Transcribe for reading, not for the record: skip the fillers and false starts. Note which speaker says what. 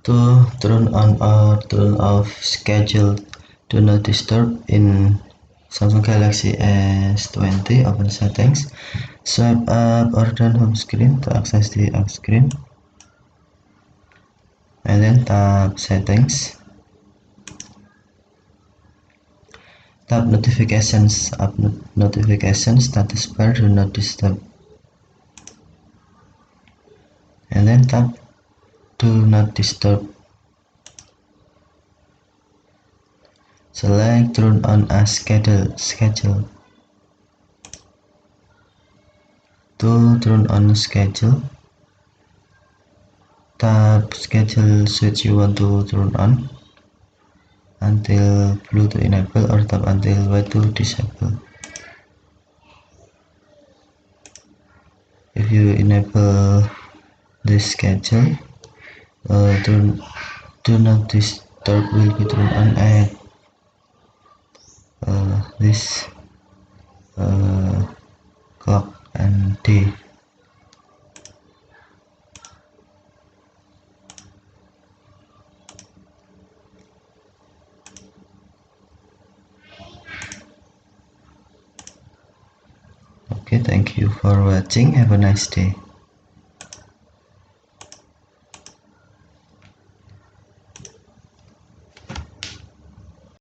Speaker 1: To turn on or turn off schedule do not disturb in Samsung Galaxy S20, open settings, swipe up or down home screen to access the home screen, and then tap settings, tap notifications, up notifications, status bar, do not disturb, and then tap do not disturb. Select turn on as schedule. To turn on schedule, tap schedule switch you want to turn on, until blue to enable or tap until white to disable. If you enable this schedule, do not disturb will be turned on at this clock and day. Okay, thank you for watching. Have a nice day.